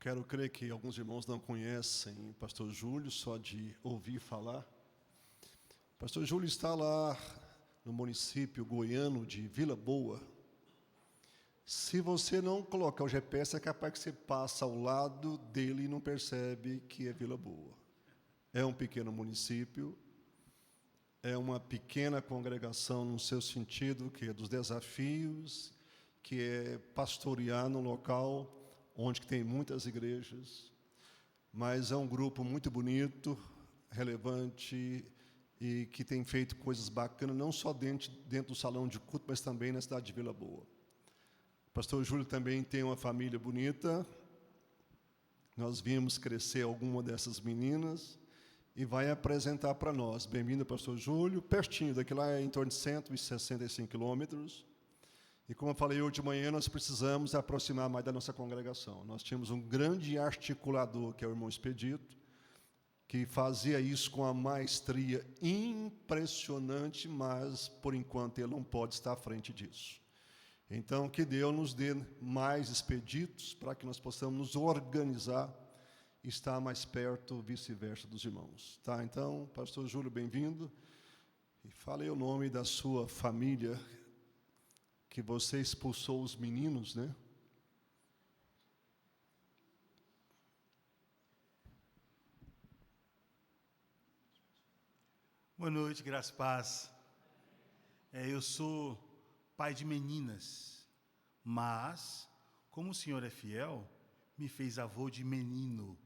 quero crer que alguns irmãos não conhecem o pastor Júlio, só de ouvir falar. O pastor Júlio está lá no município goiano de Vila Boa. Se você não colocar o GPS, é capaz que você passa ao lado dele e não percebe que é Vila Boa. É um pequeno município, é uma pequena congregação no seu sentido, que é dos desafios, que é pastorear num local onde tem muitas igrejas, mas é um grupo muito bonito, relevante e que tem feito coisas bacanas, não só dentro do salão de culto, mas também na cidade de Vila Boa. O pastor Júlio também tem uma família bonita. Nós vimos crescer alguma dessas meninas e vai apresentar para nós. Bem-vindo, pastor Júlio. Pertinho, daqui lá é em torno de 165 quilômetros. E como eu falei hoje de manhã, nós precisamos aproximar mais da nossa congregação. Nós tínhamos um grande articulador, que é o irmão Expedito, que fazia isso com a maestria impressionante, mas, por enquanto, ele não pode estar à frente disso. Então, que Deus nos dê mais expeditos para que nós possamos nos organizar e estar mais perto, vice-versa, dos irmãos. Tá? Então, pastor Júlio, bem-vindo. E fale o nome da sua família, que você expulsou os meninos, né? Boa noite, graça e paz. Eu sou pai de meninas, mas, como o senhor é fiel, me fez avô de menino.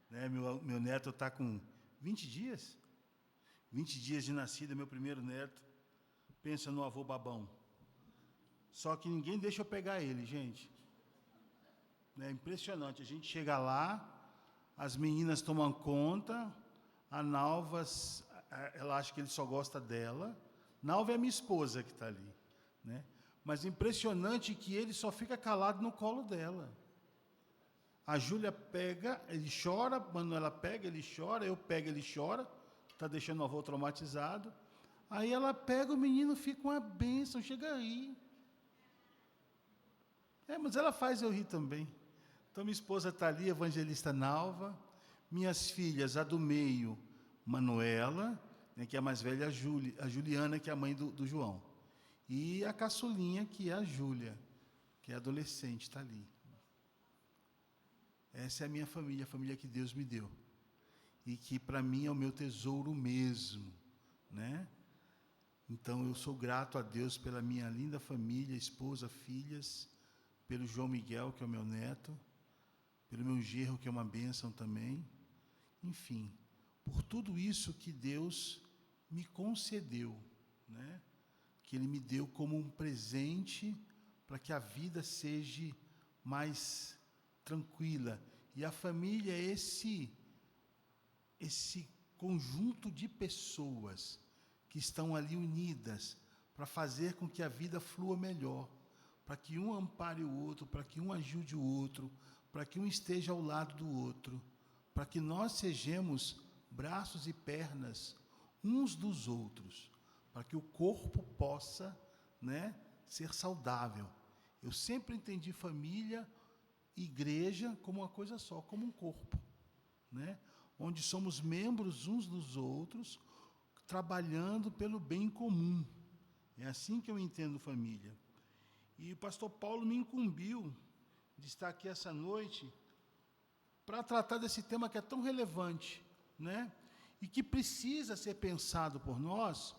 Né? Meu neto está com 20 dias. 20 dias de nascida, meu primeiro neto. Pensa no avô babão. Só que ninguém deixa eu pegar ele, gente. É impressionante. A gente chega lá, as meninas tomam conta, a Nalva, ela acha que ele só gosta dela. Nalva é a minha esposa que está ali, né? Mas impressionante que ele só fica calado no colo dela. A Júlia pega, ele chora, Manuela pega, ele chora, eu pego, ele chora, está deixando o avô traumatizado. Aí ela pega o menino, fica uma bênção, chega a rir. Mas ela faz eu rir também. Então minha esposa está ali, evangelista Nalva, minhas filhas, a do meio, Manuela, né, que é a mais velha, a Juliana, que é a mãe do João. E a caçulinha, que é a Júlia, que é adolescente, está ali. Essa é a minha família, a família que Deus me deu. E que para mim é o meu tesouro mesmo, né? Então eu sou grato a Deus pela minha linda família, esposa, filhas, pelo João Miguel, que é o meu neto, pelo meu genro, que é uma bênção também. Enfim, por tudo isso que Deus me concedeu, né? Que Ele me deu como um presente para que a vida seja mais tranquila. E a família é esse conjunto de pessoas que estão ali unidas para fazer com que a vida flua melhor, para que um ampare o outro, para que um ajude o outro, para que um esteja ao lado do outro, para que nós sejamos braços e pernas uns dos outros, para que o corpo possa, né, ser saudável. Eu sempre entendi família, igreja como uma coisa só, como um corpo, né, onde somos membros uns dos outros, trabalhando pelo bem comum. É assim que eu entendo família. E o pastor Paulo me incumbiu de estar aqui essa noite para tratar desse tema que é tão relevante, né? E que precisa ser pensado por nós,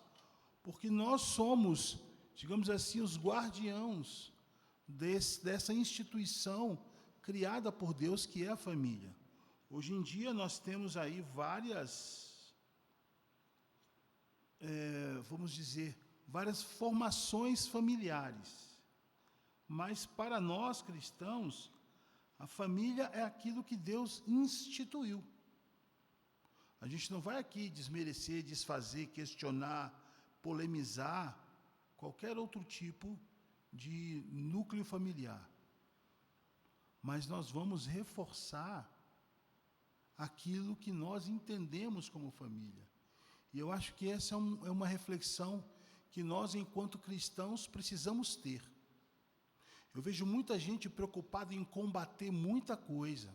porque nós somos, digamos assim, os guardiãos dessa instituição criada por Deus, que é a família. Hoje em dia nós temos aí várias, vamos dizer, várias formações familiares. Mas para nós cristãos, a família é aquilo que Deus instituiu. A gente não vai aqui desmerecer, desfazer, questionar, polemizar qualquer outro tipo de núcleo familiar. Mas nós vamos reforçar aquilo que nós entendemos como família. E eu acho que essa é uma reflexão que nós, enquanto cristãos, precisamos ter. Eu vejo muita gente preocupada em combater muita coisa.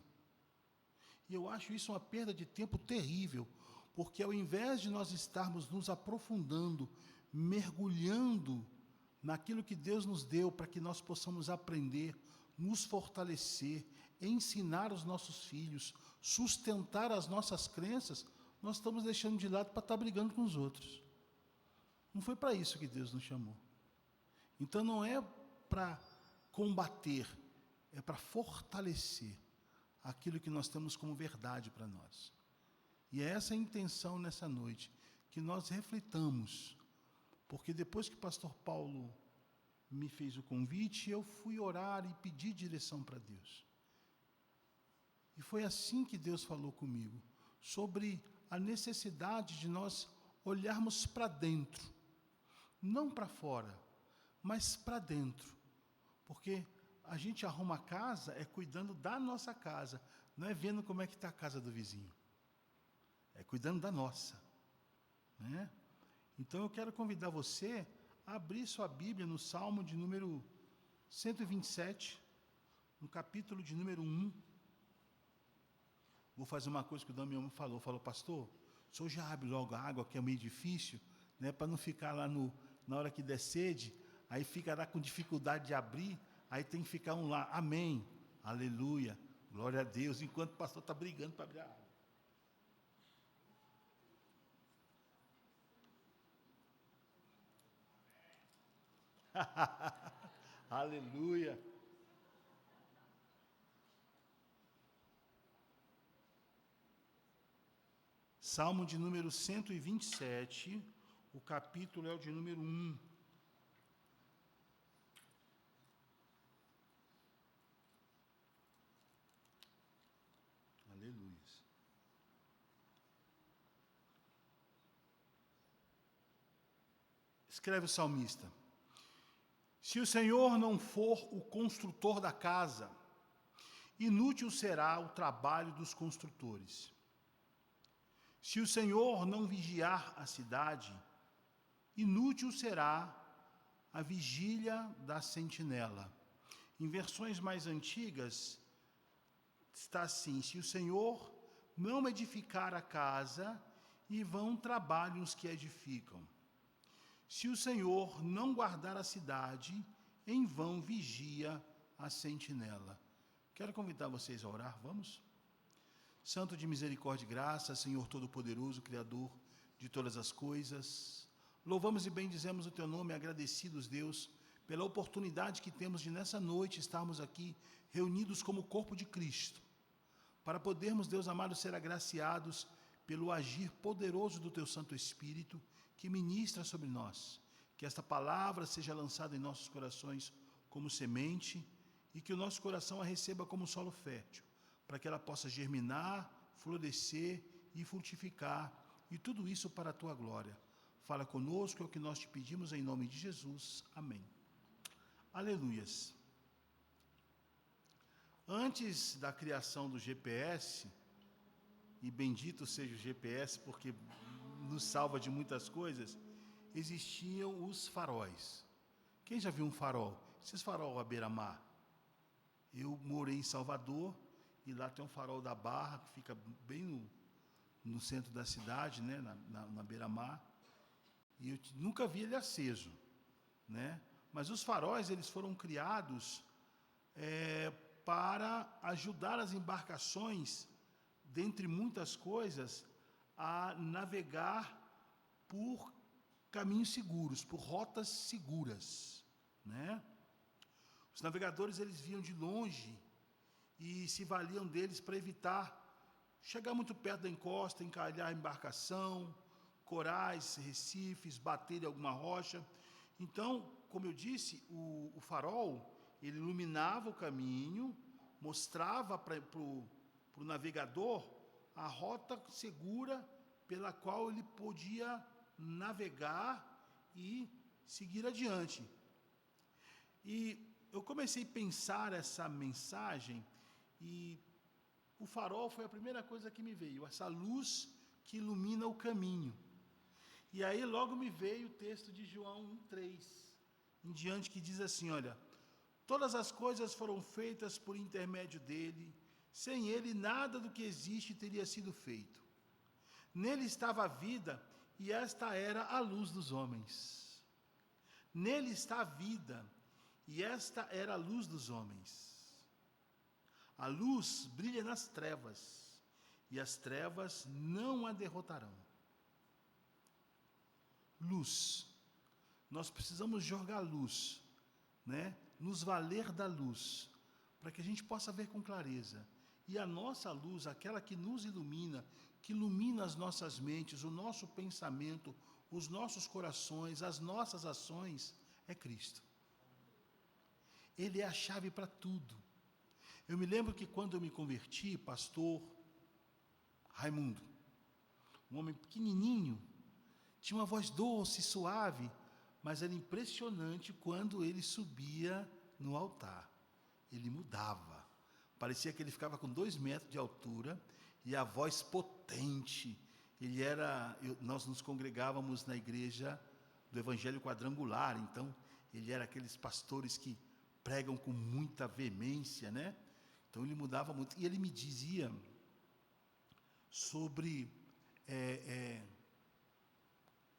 E eu acho isso uma perda de tempo terrível, porque ao invés de nós estarmos nos aprofundando, mergulhando naquilo que Deus nos deu para que nós possamos aprender, nos fortalecer, ensinar os nossos filhos, sustentar as nossas crenças, nós estamos deixando de lado para estar brigando com os outros. Não foi para isso que Deus nos chamou. Então não é para combater, é para fortalecer aquilo que nós temos como verdade para nós. E é essa a intenção nessa noite, que nós reflitamos, porque depois que o pastor Paulo me fez o convite, eu fui orar e pedir direção para Deus. E foi assim que Deus falou comigo, sobre a necessidade de nós olharmos para dentro, não para fora, mas para dentro, porque a gente arruma a casa cuidando da nossa casa, não é vendo como é que está a casa do vizinho, é cuidando da nossa, né? Então eu quero convidar você a abrir sua Bíblia no Salmo de número 127, no capítulo de número 1. Vou fazer uma coisa que o Damião falou, pastor, o senhor já abre logo a água, que é meio difícil, né, para não ficar lá na hora que der sede, aí fica lá com dificuldade de abrir, aí tem que ficar um lá, amém, aleluia, glória a Deus, enquanto o pastor está brigando para abrir a água. Aleluia. Salmo de número 127, o capítulo é o de número 1. Aleluia. Escreve o salmista: se o Senhor não for o construtor da casa, inútil será o trabalho dos construtores. Se o Senhor não vigiar a cidade, inútil será a vigília da sentinela. Em versões mais antigas, está assim: se o Senhor não edificar a casa, em vão trabalham os que edificam. Se o Senhor não guardar a cidade, em vão vigia a sentinela. Quero convidar vocês a orar, vamos? Santo de misericórdia e graça, Senhor Todo-Poderoso, Criador de todas as coisas, louvamos e bendizemos o Teu nome, agradecidos, Deus, pela oportunidade que temos de nessa noite estarmos aqui reunidos como corpo de Cristo, para podermos, Deus amado, ser agraciados pelo agir poderoso do Teu Santo Espírito, que ministra sobre nós, que esta palavra seja lançada em nossos corações como semente, e que o nosso coração a receba como solo fértil, para que ela possa germinar, florescer e frutificar, e tudo isso para a Tua glória. Fala conosco, é o que nós te pedimos em nome de Jesus. Amém. Aleluias. Antes da criação do GPS, e bendito seja o GPS, porque nos salva de muitas coisas, existiam os faróis. Quem já viu um farol? Esses farol à beira-mar. Eu morei em Salvador, e lá tem um farol da Barra, que fica bem no centro da cidade, né, na beira-mar, e eu nunca vi ele aceso, né? Mas os faróis, eles foram criados para ajudar as embarcações, dentre muitas coisas, a navegar por caminhos seguros, por rotas seguras, né? Os navegadores, eles viam de longe e se valiam deles para evitar chegar muito perto da encosta, encalhar a embarcação, corais, recifes, bater em alguma rocha. Então, como eu disse, o farol, ele iluminava o caminho, mostrava para o navegador a rota segura pela qual ele podia navegar e seguir adiante. E eu comecei a pensar essa mensagem, e o farol foi a primeira coisa que me veio, essa luz que ilumina o caminho. E aí logo me veio o texto de João 1:3, em diante, que diz assim, olha: Todas as coisas foram feitas por intermédio dele. Sem ele, nada do que existe teria sido feito. Nele estava a vida, e esta era a luz dos homens. Nele está a vida, e esta era a luz dos homens. A luz brilha nas trevas, e as trevas não a derrotarão. Luz. Nós precisamos jogar luz, né? Nos valer da luz, para que a gente possa ver com clareza. E a nossa luz, aquela que nos ilumina, que ilumina as nossas mentes, o nosso pensamento, os nossos corações, as nossas ações, é Cristo. Ele é a chave para tudo. Eu me lembro que quando eu me converti, pastor Raimundo, um homem pequenininho, tinha uma voz doce, suave, mas era impressionante quando ele subia no altar. Ele mudava. Parecia que ele ficava com 2 metros de altura e a voz potente. Nós nos congregávamos na igreja do Evangelho Quadrangular, então ele era aqueles pastores que pregam com muita veemência, né? Então ele mudava muito. E ele me dizia sobre...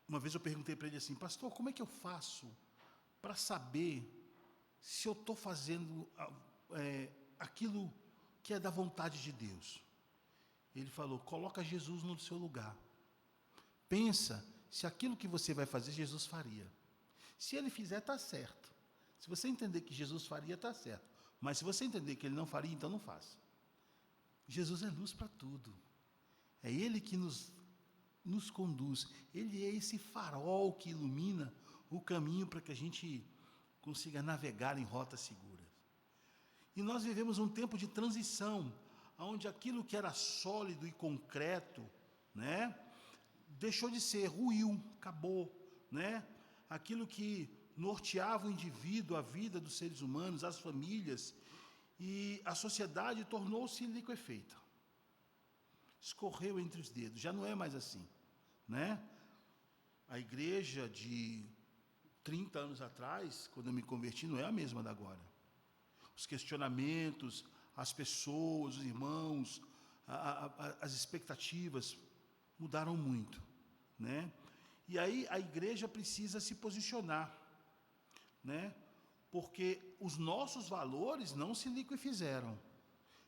Uma vez eu perguntei para ele assim: pastor, como é que eu faço para saber se eu estou fazendo aquilo que é da vontade de Deus? Ele falou: coloca Jesus no seu lugar. Pensa se aquilo que você vai fazer, Jesus faria. Se ele fizer, está certo. Se você entender que Jesus faria, está certo. Mas se você entender que ele não faria, então não faça. Jesus é luz para tudo. É ele que nos conduz. Ele é esse farol que ilumina o caminho para que a gente consiga navegar em rotas seguras. E nós vivemos um tempo de transição, onde aquilo que era sólido e concreto, né, deixou de ser, ruiu, acabou, né? Aquilo que norteava o indivíduo, a vida dos seres humanos, as famílias, e a sociedade tornou-se liquefeita. Escorreu entre os dedos, já não é mais assim, né? A igreja de 30 anos atrás, quando eu me converti, não é a mesma da agora. Os questionamentos, as pessoas, os irmãos, as expectativas mudaram muito, né? E aí a igreja precisa se posicionar, né? Porque os nossos valores não se liquefizeram,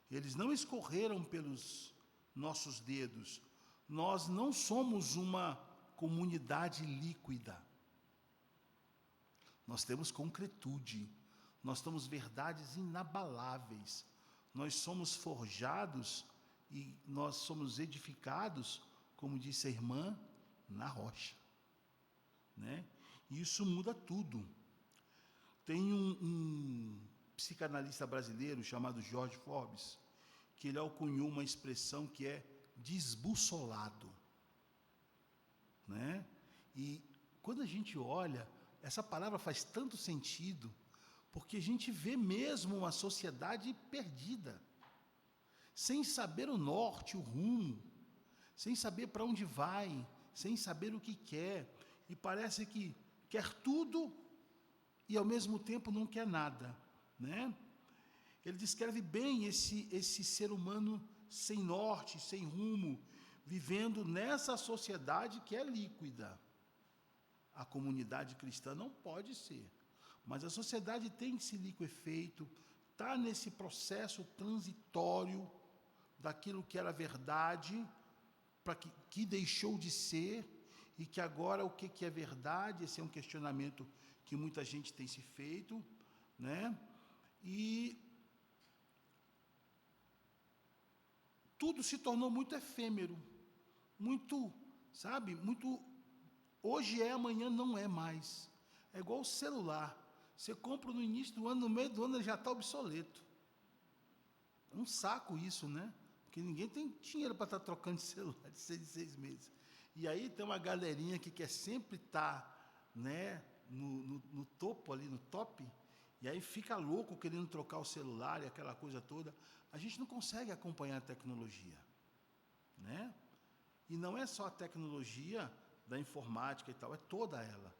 eles não escorreram pelos nossos dedos. Nós não somos uma comunidade líquida. Nós temos concretude, nós temos verdades inabaláveis, nós somos forjados e nós somos edificados, como disse a irmã, na rocha, né? E isso muda tudo. Tem um psicanalista brasileiro chamado George Forbes, que ele alcunhou uma expressão que é desbussolado, né? E quando a gente olha, essa palavra faz tanto sentido, porque a gente vê mesmo uma sociedade perdida, sem saber o norte, o rumo, sem saber para onde vai, sem saber o que quer, e parece que quer tudo e ao mesmo tempo não quer nada, né? Ele descreve bem esse ser humano sem norte, sem rumo, vivendo nessa sociedade que é líquida. A comunidade cristã não pode ser, mas a sociedade tem esse liquefeito, está nesse processo transitório daquilo que era verdade, para que deixou de ser, e que agora o que é verdade. Esse é um questionamento que muita gente tem se feito, né? E tudo se tornou muito efêmero, muito, sabe, muito, hoje é, amanhã não é mais. É igual o celular, você compra no início do ano, no meio do ano ele já está obsoleto. É um saco isso, né? Porque ninguém tem dinheiro para estar trocando de celular de 6 meses. E aí tem uma galerinha que quer sempre estar, né, no topo ali, no top, e aí fica louco querendo trocar o celular e aquela coisa toda. A gente não consegue acompanhar a tecnologia, né? E não é só a tecnologia da informática e tal, é toda ela.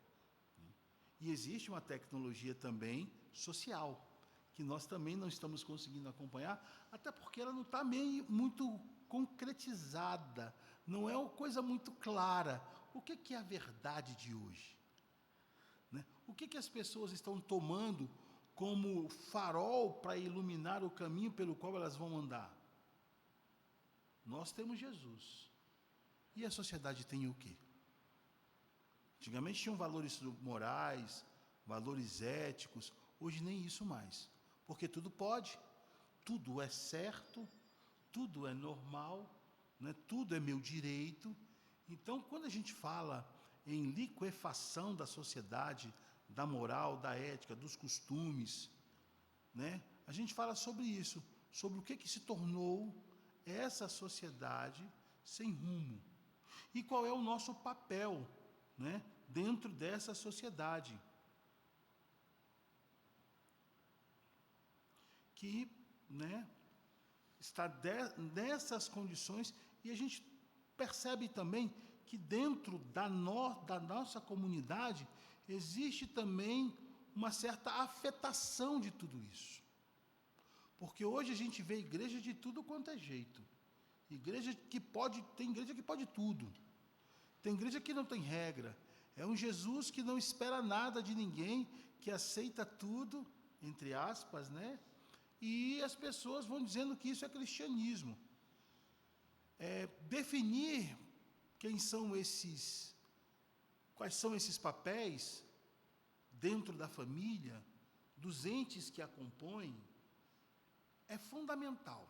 E existe uma tecnologia também social, que nós também não estamos conseguindo acompanhar, até porque ela não está meio muito concretizada, não é uma coisa muito clara. O que é a verdade de hoje? Né? O que as pessoas estão tomando como farol para iluminar o caminho pelo qual elas vão andar? Nós temos Jesus. E a sociedade tem o quê? Antigamente tinham valores morais, valores éticos, hoje nem isso mais. Porque tudo pode, tudo é certo, tudo é normal, né? Tudo é meu direito. Então, quando a gente fala em liquefação da sociedade, da moral, da ética, dos costumes, né? A gente fala sobre isso, sobre o que se tornou essa sociedade sem rumo. E qual é o nosso papel, né, dentro dessa sociedade? Que, né, está nessas condições, e a gente percebe também que dentro da nossa comunidade existe também uma certa afetação de tudo isso. Porque hoje a gente vê igreja de tudo quanto é jeito. Tem igreja que pode tudo. Tem igreja que não tem regra. É um Jesus que não espera nada de ninguém, que aceita tudo, entre aspas, né? E as pessoas vão dizendo que isso é cristianismo. Definir quais são esses papéis dentro da família, dos entes que a compõem, é fundamental.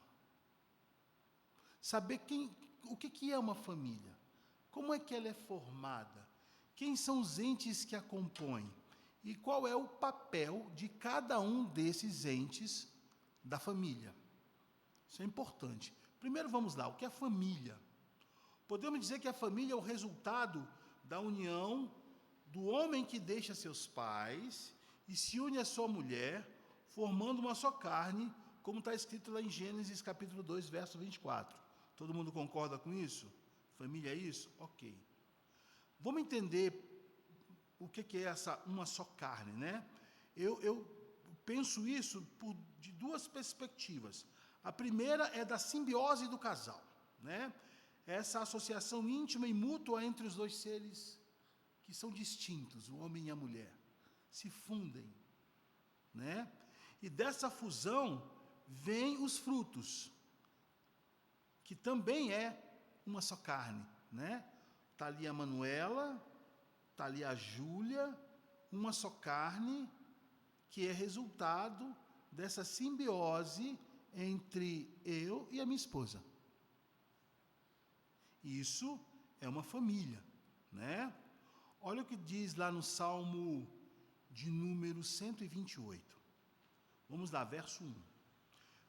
Saber o que é uma família, como é que ela é formada, quem são os entes que a compõem e qual é o papel de cada um desses entes da família. Isso é importante. Primeiro vamos lá, o que é família? Podemos dizer que a família é o resultado da união do homem que deixa seus pais e se une à sua mulher, formando uma só carne, como está escrito lá em Gênesis capítulo 2, verso 24. Todo mundo concorda com isso? Família é isso? Ok. Vamos entender o que é essa uma só carne, né? Eu penso isso de duas perspectivas. A primeira é da simbiose do casal, né? Essa associação íntima e mútua entre os dois seres que são distintos, o homem e a mulher, se fundem, né? E dessa fusão vêm os frutos, que também é uma só carne, né? Está ali a Manuela, está ali a Júlia, uma só carne, que é resultado dessa simbiose entre eu e a minha esposa. Isso é uma família, né? Olha o que diz lá no Salmo de número 128. Vamos lá, verso 1.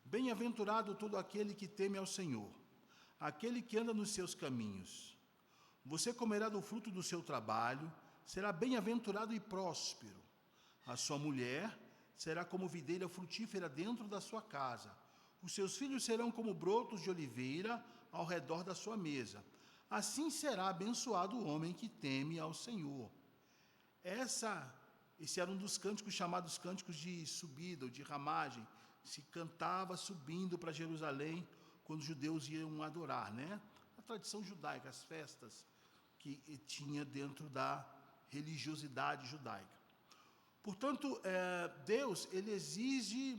Bem-aventurado todo aquele que teme ao Senhor, aquele que anda nos seus caminhos. Você comerá do fruto do seu trabalho, será bem-aventurado e próspero. A sua mulher será como videira frutífera dentro da sua casa. Os seus filhos serão como brotos de oliveira ao redor da sua mesa. Assim será abençoado o homem que teme ao Senhor. Esse era um dos cânticos chamados cânticos de subida ou de ramagem. Se cantava subindo para Jerusalém quando os judeus iam adorar, né? A tradição judaica, as festas que tinha dentro da religiosidade judaica. Portanto, Deus, ele exige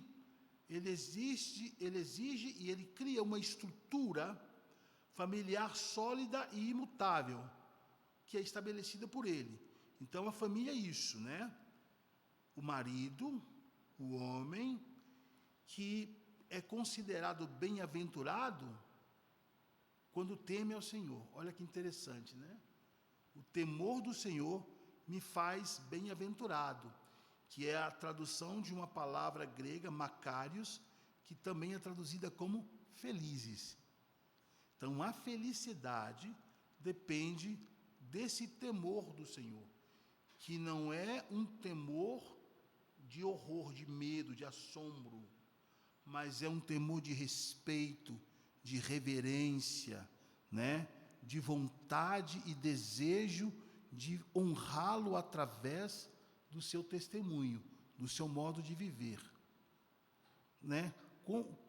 e ele cria uma estrutura familiar sólida e imutável, que é estabelecida por ele. Então, a família é isso, né? O marido, o homem, que é considerado bem-aventurado quando teme ao Senhor. Olha que interessante, né? O temor do Senhor me faz bem-aventurado, que é a tradução de uma palavra grega, makarios, que também é traduzida como felizes. Então, a felicidade depende desse temor do Senhor, que não é um temor de horror, de medo, de assombro, mas é um temor de respeito, de reverência, né? De vontade e desejo de honrá-lo através do seu testemunho, do seu modo de viver. né?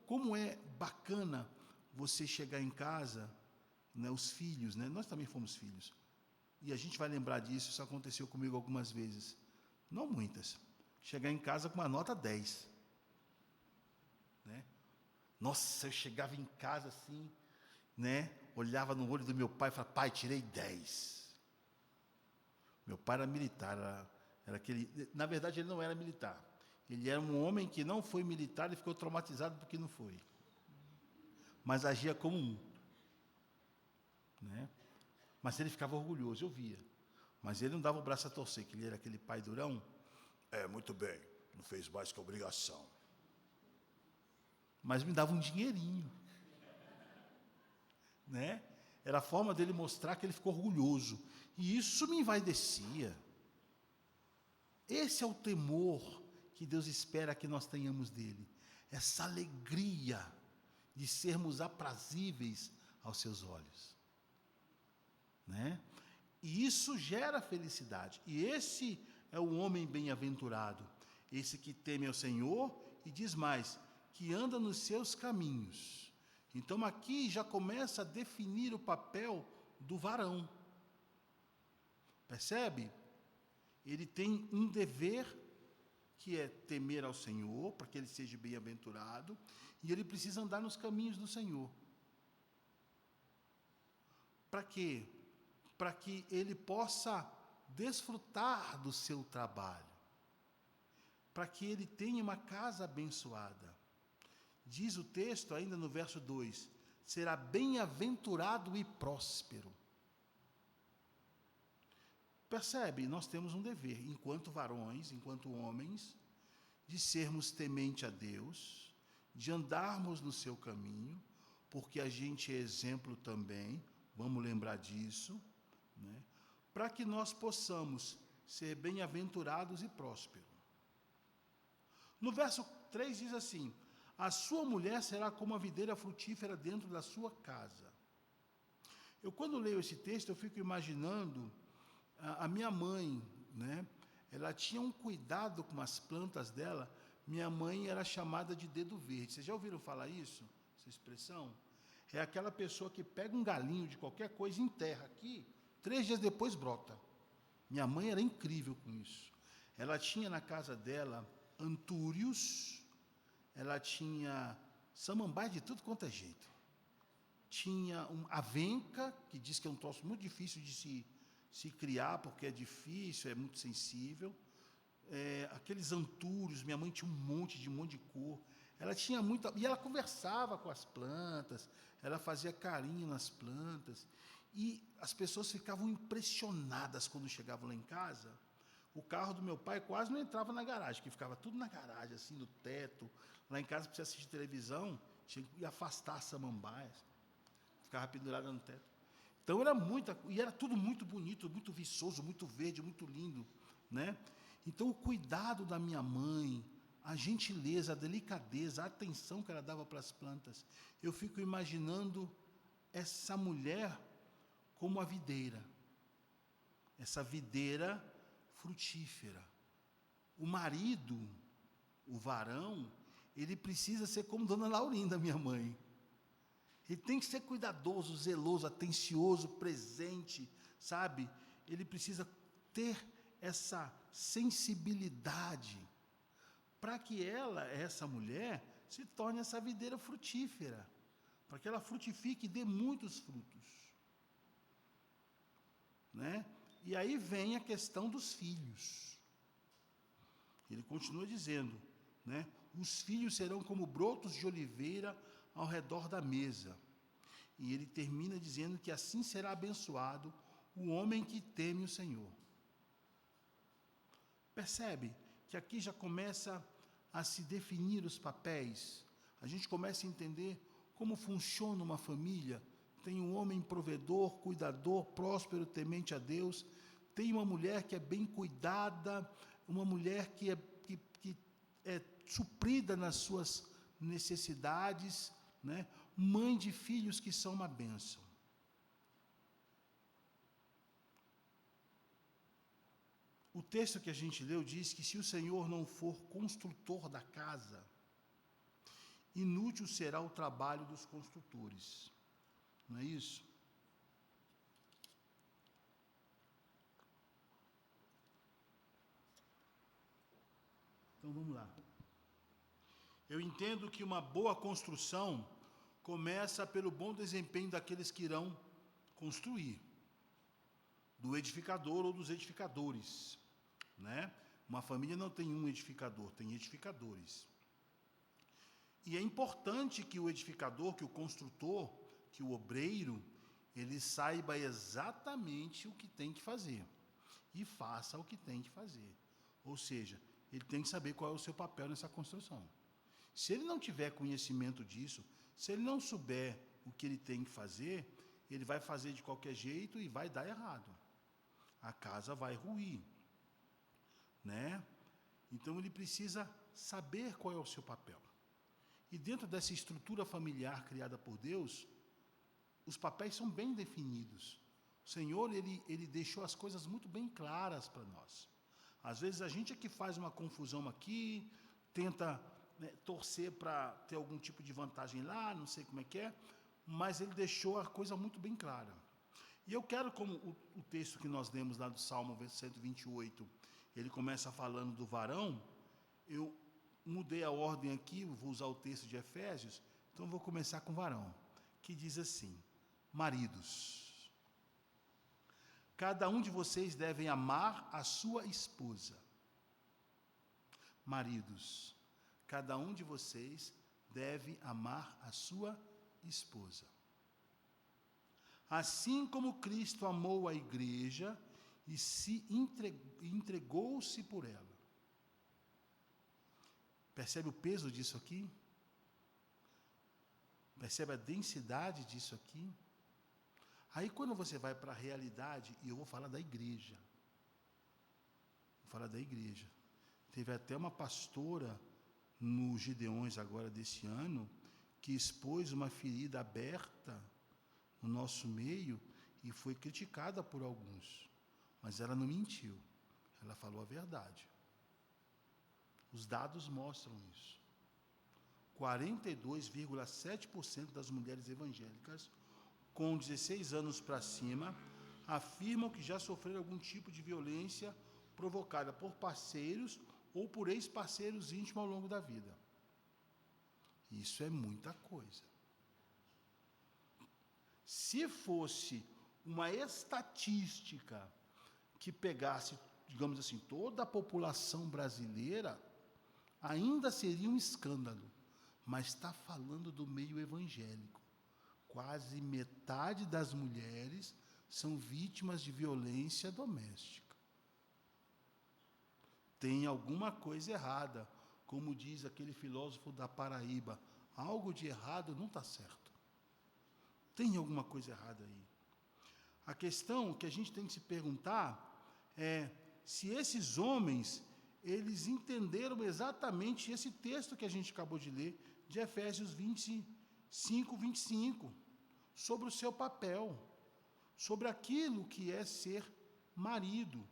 Como é bacana você chegar em casa, né? Os filhos, né? Nós também fomos filhos. E a gente vai lembrar disso, isso aconteceu comigo algumas vezes. Não muitas. Chegar em casa com uma nota 10. Né? Nossa, eu chegava em casa assim, né? Olhava no olho do meu pai e falava, pai, tirei 10. Meu pai era militar, era aquele. Na verdade, ele não era militar. Ele era um homem que não foi militar e ficou traumatizado porque não foi. Mas agia como um. Né? Mas ele ficava orgulhoso, eu via. Mas ele não dava o braço a torcer, que ele era aquele pai durão. Muito bem, não fez mais que obrigação. Mas me dava um dinheirinho. Né? Era a forma dele mostrar que ele ficou orgulhoso. E isso me envaidecia. Esse é o temor que Deus espera que nós tenhamos dele. Essa alegria de sermos aprazíveis aos seus olhos. Né? E isso gera felicidade. E esse é o homem bem-aventurado. Esse que teme ao Senhor e diz mais, que anda nos seus caminhos. Então aqui já começa a definir o papel do varão. Percebe? Ele tem um dever que é temer ao Senhor, para que ele seja bem-aventurado, e ele precisa andar nos caminhos do Senhor. Para quê? Para que ele possa desfrutar do seu trabalho, para que ele tenha uma casa abençoada. Diz o texto ainda no verso 2, será bem-aventurado e próspero. Percebe? Nós temos um dever, enquanto varões, enquanto homens, de sermos temente a Deus, de andarmos no seu caminho, porque a gente é exemplo também, vamos lembrar disso, né? Para que nós possamos ser bem-aventurados e prósperos. No verso 3 diz assim, a sua mulher será como a videira frutífera dentro da sua casa. Eu, quando leio esse texto, eu fico imaginando a minha mãe, né? Ela tinha um cuidado com as plantas dela. Minha mãe era chamada de dedo verde. Vocês já ouviram falar isso? Essa expressão? É aquela pessoa que pega um galinho de qualquer coisa e enterra aqui, 3 dias depois brota. Minha mãe era incrível com isso. Ela tinha na casa dela antúrios, ela tinha samambaia de tudo quanto é jeito. Tinha avenca, que diz que é um troço muito difícil de se criar, porque é difícil, é muito sensível. Aqueles antúrios, minha mãe tinha um monte de cor. Ela tinha muita... E ela conversava com as plantas, ela fazia carinho nas plantas. E as pessoas ficavam impressionadas quando chegavam lá em casa. O carro do meu pai quase não entrava na garagem, que ficava tudo na garagem, assim, no teto. Lá em casa, para você assistir televisão, tinha que afastar as samambaias. Ficava pendurada no teto. Então, e era tudo muito bonito, muito viçoso, muito verde, muito lindo, né? Então, o cuidado da minha mãe, a gentileza, a delicadeza, a atenção que ela dava para as plantas. Eu fico imaginando essa mulher como a videira. Essa videira frutífera. O marido, o varão, ele precisa ser como Dona Laurinda, minha mãe. Ele tem que ser cuidadoso, zeloso, atencioso, presente, sabe? Ele precisa ter essa sensibilidade para que essa mulher, se torne essa videira frutífera, para que ela frutifique e dê muitos frutos. Né? E aí vem a questão dos filhos. Ele continua dizendo, né? Os filhos serão como brotos de oliveira ao redor da mesa. E ele termina dizendo que assim será abençoado o homem que teme o Senhor. Percebe que aqui já começa a se definir os papéis. A gente começa a entender como funciona uma família. Tem um homem provedor, cuidador, próspero, temente a Deus. Tem uma mulher que é bem cuidada, uma mulher que é suprida nas suas necessidades, né? Mãe de filhos que são uma bênção. O texto que a gente leu diz que se o Senhor não for construtor da casa, inútil será o trabalho dos construtores. Não é isso? Então vamos lá. Eu entendo que uma boa construção começa pelo bom desempenho daqueles que irão construir, do edificador ou dos edificadores, né? Uma família não tem um edificador, tem edificadores. E é importante que o edificador, que o construtor, que o obreiro, ele saiba exatamente o que tem que fazer e faça o que tem que fazer. Ou seja, ele tem que saber qual é o seu papel nessa construção. Se ele não tiver conhecimento disso, se ele não souber o que ele tem que fazer, ele vai fazer de qualquer jeito e vai dar errado. A casa vai ruir, né? Então ele precisa saber qual é o seu papel. E dentro dessa estrutura familiar criada por Deus, os papéis são bem definidos. O Senhor, ele deixou as coisas muito bem claras para nós. Às vezes a gente é que faz uma confusão aqui, tenta, né, torcer para ter algum tipo de vantagem lá, não sei como é que é, mas ele deixou a coisa muito bem clara. E eu quero, como o texto que nós lemos lá do Salmo 128, ele começa falando do varão, eu mudei a ordem aqui, vou usar o texto de Efésios, então vou começar com o varão, que diz assim: maridos, cada um de vocês deve amar a sua esposa. Maridos, cada um de vocês deve amar a sua esposa. Assim como Cristo amou a igreja e se entregou-se por ela. Percebe o peso disso aqui? Percebe a densidade disso aqui? Aí quando você vai para a realidade, e eu vou falar da igreja. Vou falar da igreja. Teve até uma pastora no Gideões agora desse ano, que expôs uma ferida aberta no nosso meio e foi criticada por alguns. Mas ela não mentiu. Ela falou a verdade. Os dados mostram isso. 42,7% das mulheres evangélicas com 16 anos para cima afirmam que já sofreram algum tipo de violência provocada por parceiros ou por ex-parceiros íntimos ao longo da vida. Isso é muita coisa. Se fosse uma estatística que pegasse, digamos assim, toda a população brasileira, ainda seria um escândalo. Mas está falando do meio evangélico. Quase metade das mulheres são vítimas de violência doméstica. Tem alguma coisa errada, como diz aquele filósofo da Paraíba, algo de errado não está certo. Tem alguma coisa errada aí. A questão que a gente tem que se perguntar é se esses homens, eles entenderam exatamente esse texto que a gente acabou de ler, de Efésios 25, 25, sobre o seu papel, sobre aquilo que é ser marido.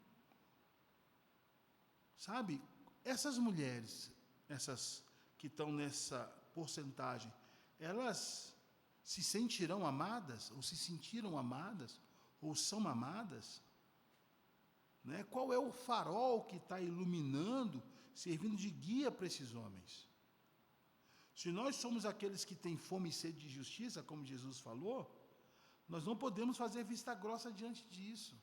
Sabe, essas mulheres, essas que estão nessa porcentagem, elas se sentirão amadas, ou se sentiram amadas, ou são amadas? Né? Qual é o farol que está iluminando, servindo de guia para esses homens? Se nós somos aqueles que têm fome e sede de justiça, como Jesus falou, nós não podemos fazer vista grossa diante disso.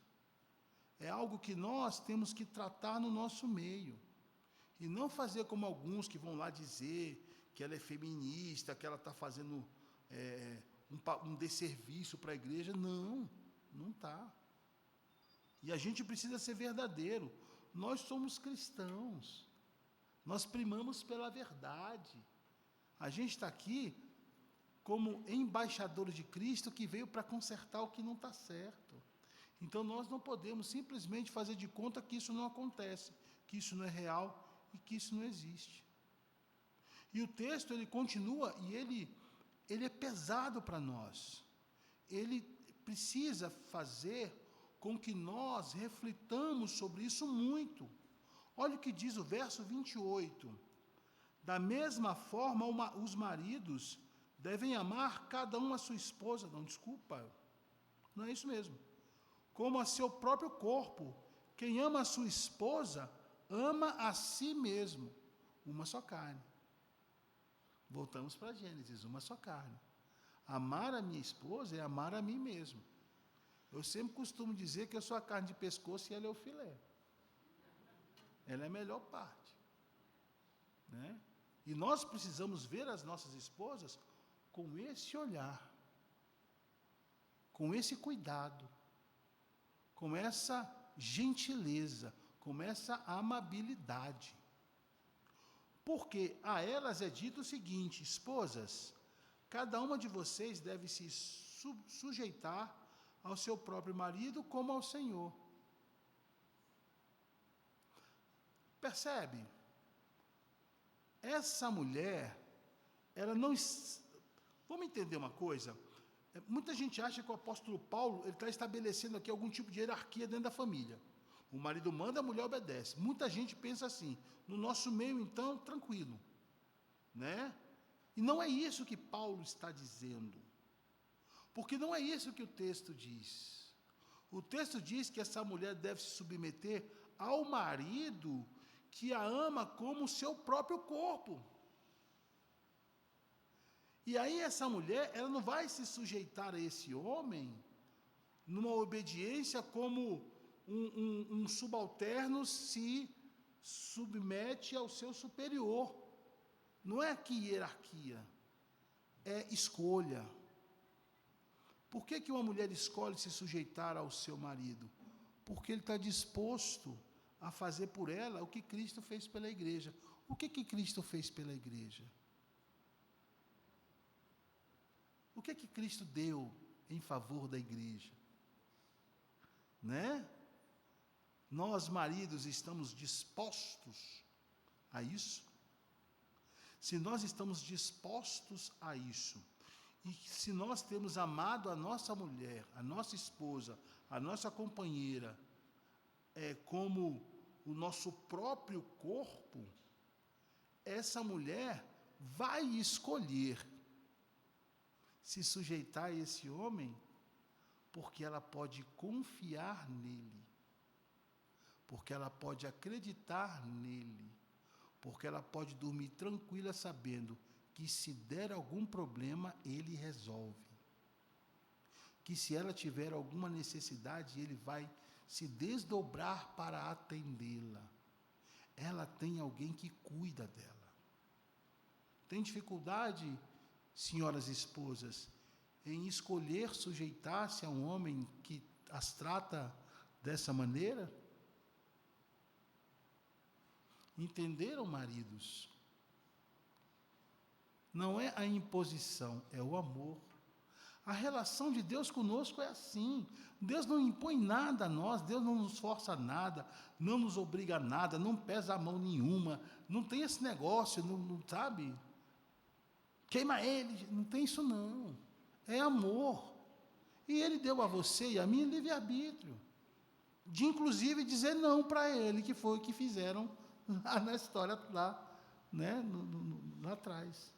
É algo que nós temos que tratar no nosso meio. E não fazer como alguns que vão lá dizer que ela é feminista, que ela está fazendo um desserviço para a igreja. Não, não está. E a gente precisa ser verdadeiro. Nós somos cristãos. Nós primamos pela verdade. A gente está aqui como embaixadores de Cristo que veio para consertar o que não está certo. Então nós não podemos simplesmente fazer de conta que isso não acontece, que isso não é real e que isso não existe. E o texto ele continua e ele é pesado para nós. Ele precisa fazer com que nós reflitamos sobre isso muito. Olha o que diz o verso 28. Da mesma forma, os maridos devem amar cada um a sua esposa. Não, desculpa, não é isso mesmo. Como a seu próprio corpo. Quem ama a sua esposa, ama a si mesmo. Uma só carne. Voltamos para Gênesis, uma só carne. Amar a minha esposa é amar a mim mesmo. Eu sempre costumo dizer que eu sou a carne de pescoço e ela é o filé. Ela é a melhor parte. Né? E nós precisamos ver as nossas esposas com esse olhar, com esse cuidado, com essa gentileza, com essa amabilidade. Porque a elas é dito o seguinte: esposas, cada uma de vocês deve se sujeitar ao seu próprio marido como ao Senhor. Percebe? Essa mulher, ela não... Vamos entender uma coisa? Muita gente acha que o apóstolo Paulo está estabelecendo aqui algum tipo de hierarquia dentro da família. O marido manda, a mulher obedece. Muita gente pensa assim. No nosso meio, então, tranquilo. Né? E não é isso que Paulo está dizendo. Porque não é isso que o texto diz. O texto diz que essa mulher deve se submeter ao marido que a ama como o seu próprio corpo. E aí essa mulher, ela não vai se sujeitar a esse homem numa obediência como um subalterno se submete ao seu superior. Não é aqui hierarquia, é escolha. Por que uma mulher escolhe se sujeitar ao seu marido? Porque ele está disposto a fazer por ela o que Cristo fez pela igreja. O que Cristo fez pela igreja? O que Cristo deu em favor da igreja? Né? Nós, maridos, estamos dispostos a isso? Se nós estamos dispostos a isso, e se nós temos amado a nossa mulher, a nossa esposa, a nossa companheira, como o nosso próprio corpo, essa mulher vai escolher se sujeitar a esse homem, porque ela pode confiar nele, porque ela pode acreditar nele, porque ela pode dormir tranquila sabendo que se der algum problema, ele resolve. Que se ela tiver alguma necessidade, ele vai se desdobrar para atendê-la. Ela tem alguém que cuida dela. Tem dificuldade, senhoras esposas, em escolher sujeitar-se a um homem que as trata dessa maneira? Entenderam, maridos? Não é a imposição, é o amor. A relação de Deus conosco é assim. Deus não impõe nada a nós, Deus não nos força a nada, não nos obriga a nada, não pesa a mão nenhuma, não tem esse negócio, não sabe? Queima ele, não tem isso não. É amor. E ele deu a você e a mim livre-arbítrio, de inclusive dizer não para ele, que foi o que fizeram lá na história lá, né, lá atrás.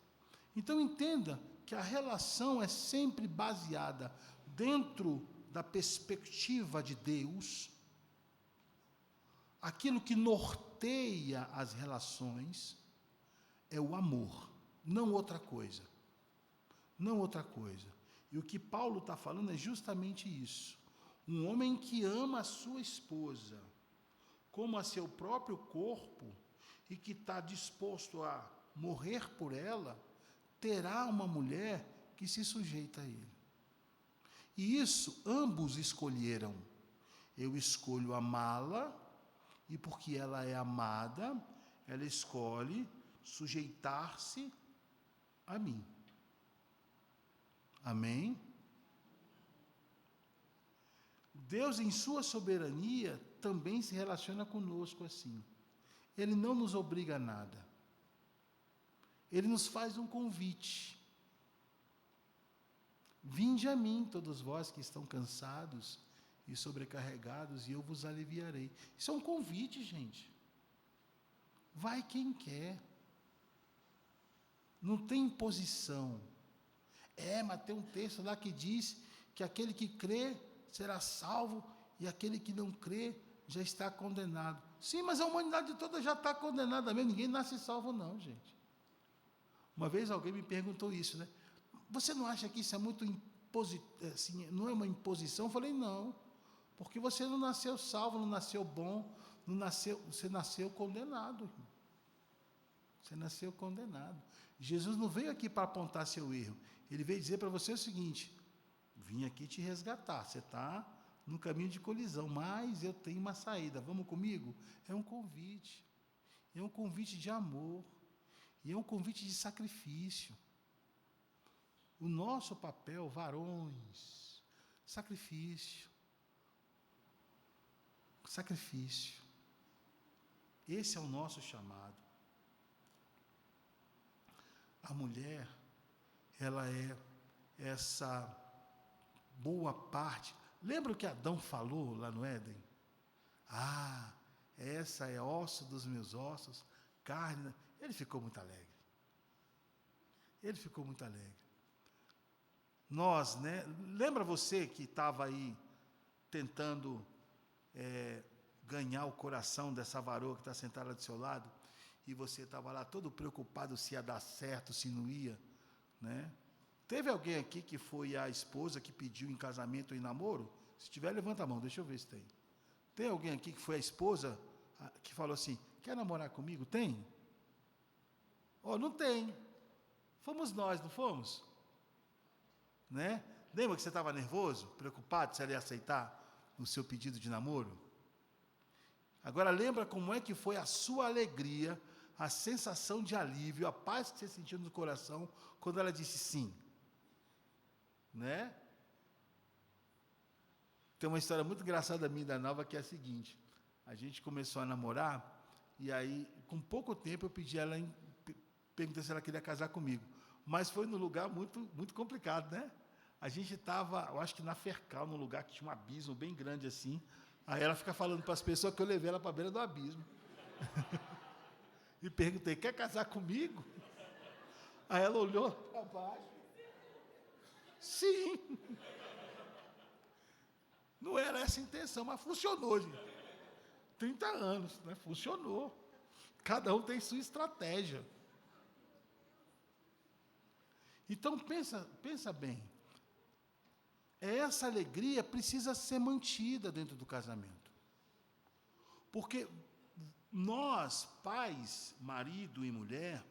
Então entenda que a relação é sempre baseada dentro da perspectiva de Deus. Aquilo que norteia as relações é o amor, não outra coisa. Não outra coisa. E o que Paulo está falando é justamente isso. Um homem que ama a sua esposa como a seu próprio corpo e que está disposto a morrer por ela, terá uma mulher que se sujeita a ele. E isso ambos escolheram. Eu escolho amá-la, e porque ela é amada, ela escolhe sujeitar-se a mim. Amém? Deus, em sua soberania, também se relaciona conosco assim. Ele não nos obriga a nada. Ele nos faz um convite. Vinde a mim, todos vós que estão cansados e sobrecarregados, e eu vos aliviarei. Isso é um convite, gente. Vai quem quer. Não tem imposição. Mas tem um texto lá que diz que aquele que crê será salvo e aquele que não crê já está condenado. Sim, mas a humanidade toda já está condenada mesmo. Ninguém nasce salvo, não, gente. Uma vez alguém me perguntou isso, né? Você não acha que isso é muito assim, não é uma imposição? Eu falei, não. Porque você não nasceu salvo, não nasceu bom, você nasceu condenado. Você nasceu condenado. Jesus não veio aqui para apontar seu erro. Ele veio dizer para você o seguinte: vim aqui te resgatar. Você está num caminho de colisão, mas eu tenho uma saída. Vamos comigo? É um convite. É um convite de amor. E é um convite de sacrifício. O nosso papel, varões, sacrifício. Sacrifício. Esse é o nosso chamado. A mulher, ela é essa boa parte. Lembra o que Adão falou lá no Éden? Essa é osso dos meus ossos, carne. Ele ficou muito alegre. Ele ficou muito alegre. Nós, né? Lembra você que estava aí tentando ganhar o coração dessa varoa que está sentada do seu lado? E você estava lá todo preocupado se ia dar certo, se não ia, né? Teve alguém aqui que foi a esposa que pediu em casamento ou em namoro? Se tiver, levanta a mão, deixa eu ver se tem. Tem alguém aqui que foi a esposa que falou assim, quer namorar comigo? Tem? Não tem. Fomos nós, não fomos? Né? Lembra que você estava nervoso, preocupado se ela ia aceitar o seu pedido de namoro? Agora lembra como é que foi a sua alegria, a sensação de alívio, a paz que você sentiu no coração quando ela disse sim, né? Tem uma história muito engraçada minha da Nova que é a seguinte: a gente começou a namorar e aí com pouco tempo eu pedi ela, perguntei se ela queria casar comigo, mas foi num lugar muito muito complicado, né? A gente estava, eu acho que na Fercal, num lugar que tinha um abismo bem grande assim. Aí ela fica falando para as pessoas que eu levei ela para a beira do abismo. E perguntei, quer casar comigo? Aí ela olhou para baixo. Sim. Não era essa a intenção, mas funcionou, gente. 30 anos, né? Funcionou. Cada um tem sua estratégia. Então, pensa bem. Essa alegria precisa ser mantida dentro do casamento. Porque nós, pais, marido e mulher,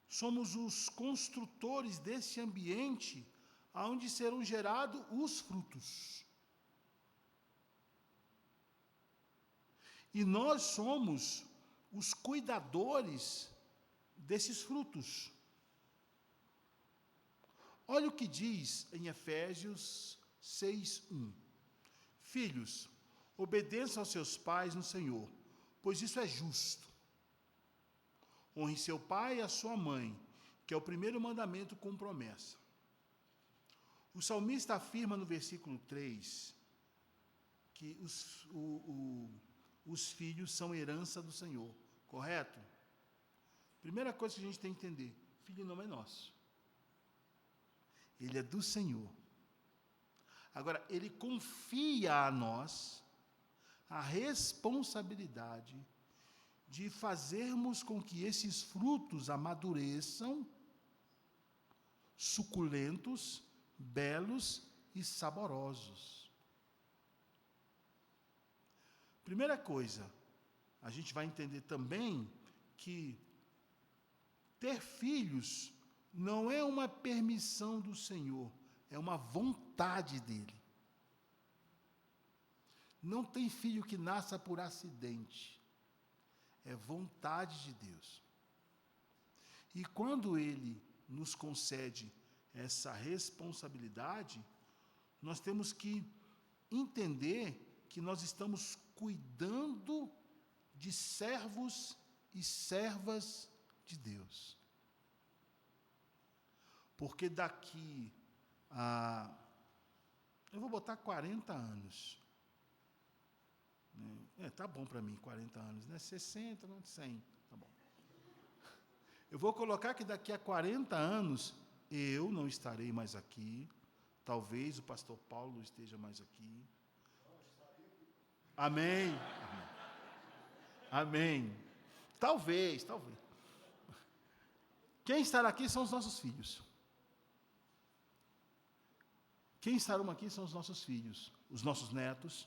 somos os construtores desse ambiente onde serão gerados os frutos. E nós somos os cuidadores desses frutos. Olha o que diz em Efésios 6:1. Filhos, obedeçam aos seus pais no Senhor, pois isso é justo. Honre seu pai e a sua mãe, que é o primeiro mandamento com promessa. O salmista afirma no versículo 3 que os filhos são herança do Senhor, correto? Primeira coisa que a gente tem que entender: filho não é nosso. Ele é do Senhor. Agora, Ele confia a nós a responsabilidade de fazermos com que esses frutos amadureçam, suculentos, belos e saborosos. Primeira coisa, a gente vai entender também que ter filhos não é uma permissão do Senhor, é uma vontade dEle. Não tem filho que nasça por acidente, é vontade de Deus. E quando Ele nos concede essa responsabilidade, nós temos que entender que nós estamos cuidando de servos e servas de Deus. Porque daqui a, eu vou botar 40 anos. Tá bom para mim, 40 anos, né? 60, 100, tá bom. Eu vou colocar que daqui a 40 anos eu não estarei mais aqui. Talvez o pastor Paulo não esteja mais aqui. Amém. Amém. Talvez. Quem estará aqui são os nossos filhos. Quem estarão aqui são os nossos filhos, os nossos netos.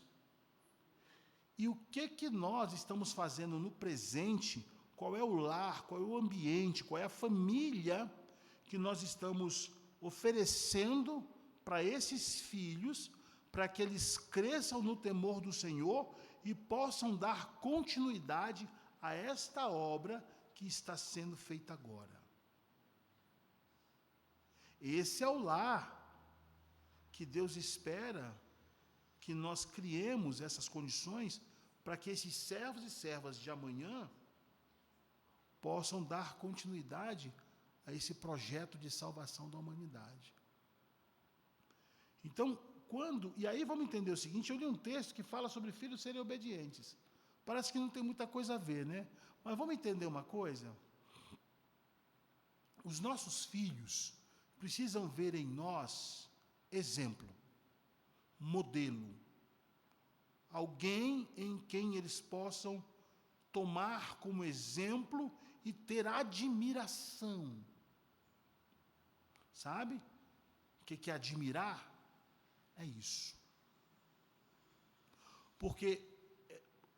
E o que nós estamos fazendo no presente? Qual é o lar, qual é o ambiente, qual é a família que nós estamos oferecendo para esses filhos, para que eles cresçam no temor do Senhor e possam dar continuidade a esta obra que está sendo feita agora. Esse é o lar que Deus espera que nós criemos essas condições para que esses servos e servas de amanhã possam dar continuidade a esse projeto de salvação da humanidade. Então, e aí vamos entender o seguinte, eu li um texto que fala sobre filhos serem obedientes. Parece que não tem muita coisa a ver, né? Mas vamos entender uma coisa? Os nossos filhos precisam ver em nós exemplo, modelo, alguém em quem eles possam tomar como exemplo e ter admiração. Sabe? O que é admirar? É isso. Porque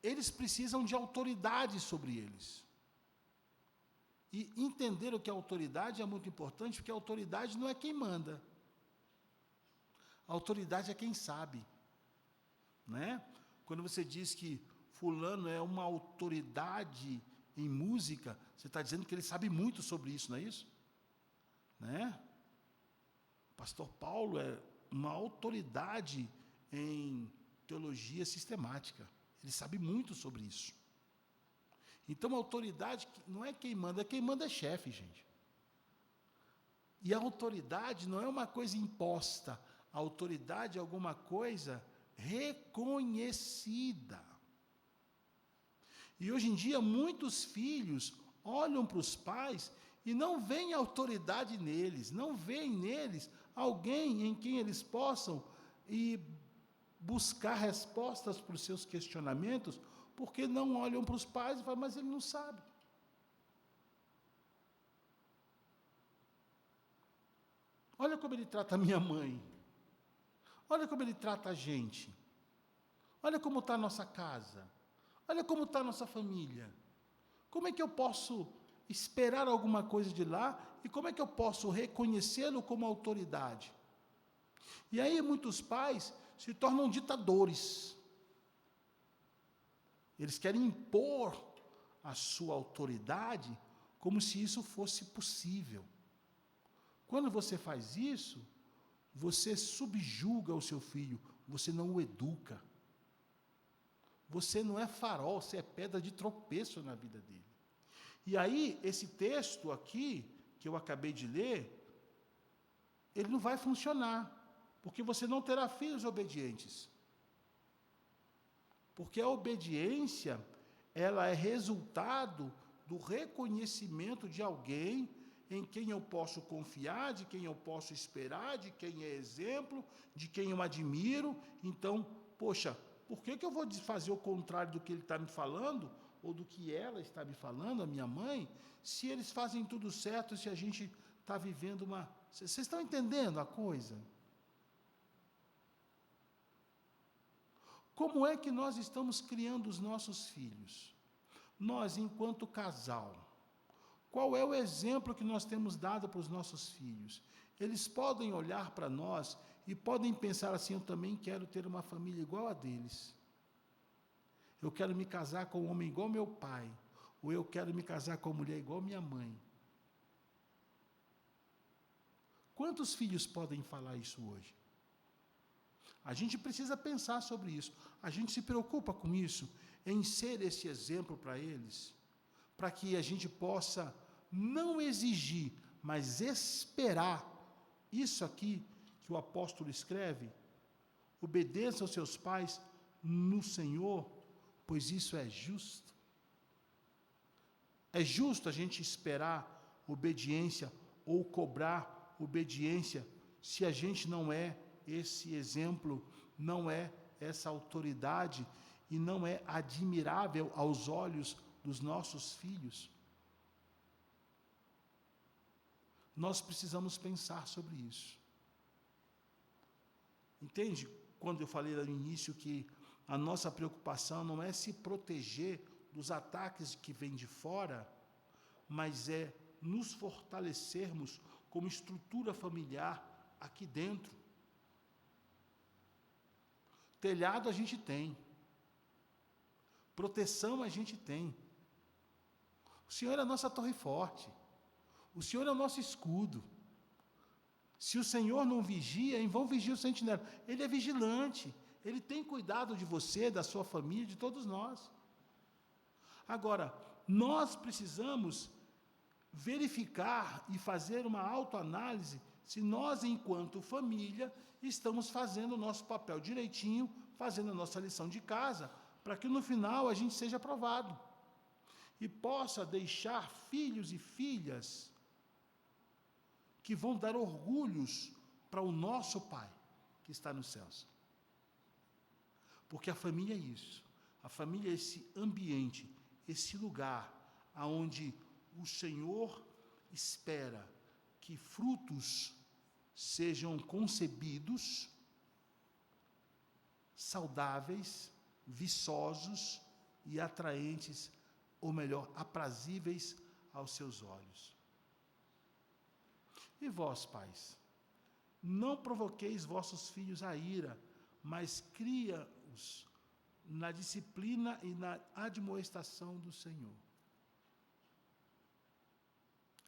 eles precisam de autoridade sobre eles. E entender o que é autoridade é muito importante, porque a autoridade não é quem manda. A autoridade é quem sabe. Né? Quando você diz que fulano é uma autoridade em música, você está dizendo que ele sabe muito sobre isso, não é isso? Né? O pastor Paulo é uma autoridade em teologia sistemática. Ele sabe muito sobre isso. Então, a autoridade não é quem manda é chefe, gente. E a autoridade não é uma coisa imposta, a autoridade é alguma coisa reconhecida. E hoje em dia, muitos filhos olham para os pais e não veem autoridade neles, não veem neles alguém em quem eles possam buscar respostas para os seus questionamentos, porque não olham para os pais e falam, mas ele não sabe. Olha como ele trata a minha mãe. Olha como ele trata a gente. Olha como está a nossa casa. Olha como está a nossa família. Como é que eu posso esperar alguma coisa de lá e como é que eu posso reconhecê-lo como autoridade? E aí muitos pais se tornam ditadores. Eles querem impor a sua autoridade como se isso fosse possível. Quando você faz isso, você subjuga o seu filho, você não o educa. Você não é farol, você é pedra de tropeço na vida dele. E aí, esse texto aqui, que eu acabei de ler, ele não vai funcionar, porque você não terá filhos obedientes. Porque a obediência, ela é resultado do reconhecimento de alguém em quem eu posso confiar, de quem eu posso esperar, de quem é exemplo, de quem eu admiro. Então, poxa, por que eu vou fazer o contrário do que ele está me falando, ou do que ela está me falando, a minha mãe, se eles fazem tudo certo, se a gente está vivendo uma... Vocês estão entendendo a coisa? Como é que nós estamos criando os nossos filhos? Nós, enquanto casal, qual é o exemplo que nós temos dado para os nossos filhos? Eles podem olhar para nós e podem pensar assim, eu também quero ter uma família igual a deles. Eu quero me casar com um homem igual meu pai, ou eu quero me casar com uma mulher igual minha mãe. Quantos filhos podem falar isso hoje? A gente precisa pensar sobre isso. A gente se preocupa com isso, em ser esse exemplo para eles, para que a gente possa não exigir, mas esperar. Isso aqui que o apóstolo escreve, obedeça aos seus pais no Senhor, pois isso é justo. É justo a gente esperar obediência ou cobrar obediência se a gente não é esse exemplo, não é essa autoridade e não é admirável aos olhos dos nossos filhos? Nós precisamos pensar sobre isso. Entende? Quando eu falei lá no início que a nossa preocupação não é se proteger dos ataques que vêm de fora, mas é nos fortalecermos como estrutura familiar aqui dentro. Telhado a gente tem. Proteção a gente tem. O Senhor é a nossa torre forte. O Senhor é o nosso escudo. Se o Senhor não vigia, em vão vigia o sentinela. Ele é vigilante. Ele tem cuidado de você, da sua família, de todos nós. Agora, nós precisamos verificar e fazer uma autoanálise se nós, enquanto família, estamos fazendo o nosso papel direitinho, fazendo a nossa lição de casa, para que no final a gente seja aprovado e possa deixar filhos e filhas que vão dar orgulhos para o nosso Pai que está nos céus. Porque a família é isso. A família é esse ambiente, esse lugar onde o Senhor espera que frutos sejam concebidos, saudáveis, viçosos e atraentes, ou melhor, aprazíveis aos seus olhos. E vós, pais, não provoqueis vossos filhos a ira, mas cria-os na disciplina e na admoestação do Senhor.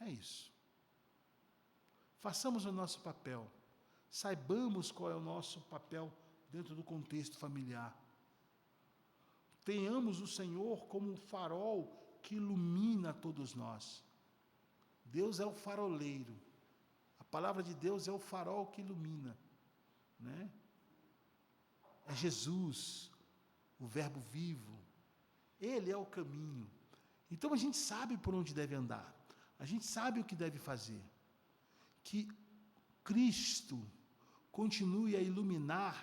É isso. Façamos o nosso papel. Saibamos qual é o nosso papel dentro do contexto familiar. Tenhamos o Senhor como um farol que ilumina todos nós. Deus é o faroleiro. A palavra de Deus é o farol que ilumina, né? É Jesus, o Verbo vivo. Ele é o caminho. Então a gente sabe por onde deve andar. A gente sabe o que deve fazer. Que Cristo continue a iluminar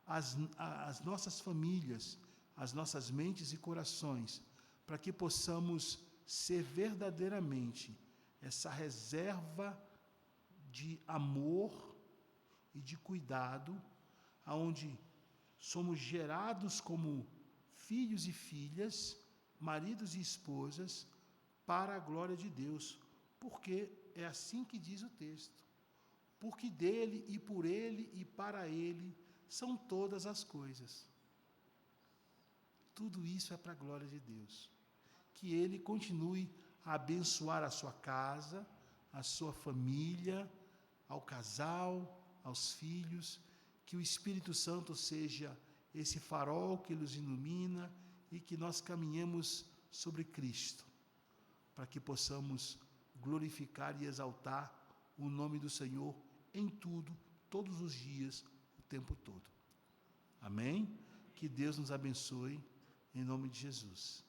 as nossas famílias, as nossas mentes e corações, para que possamos ser verdadeiramente essa reserva de amor e de cuidado, aonde somos gerados como filhos e filhas, maridos e esposas, para a glória de Deus, porque é assim que diz o texto. Porque dele e por ele e para ele são todas as coisas. Tudo isso é para a glória de Deus. Que ele continue a abençoar a sua casa, a sua família, ao casal, aos filhos, que o Espírito Santo seja esse farol que nos ilumina e que nós caminhemos sobre Cristo, para que possamos glorificar e exaltar o nome do Senhor em tudo, todos os dias, o tempo todo. Amém? Que Deus nos abençoe, em nome de Jesus.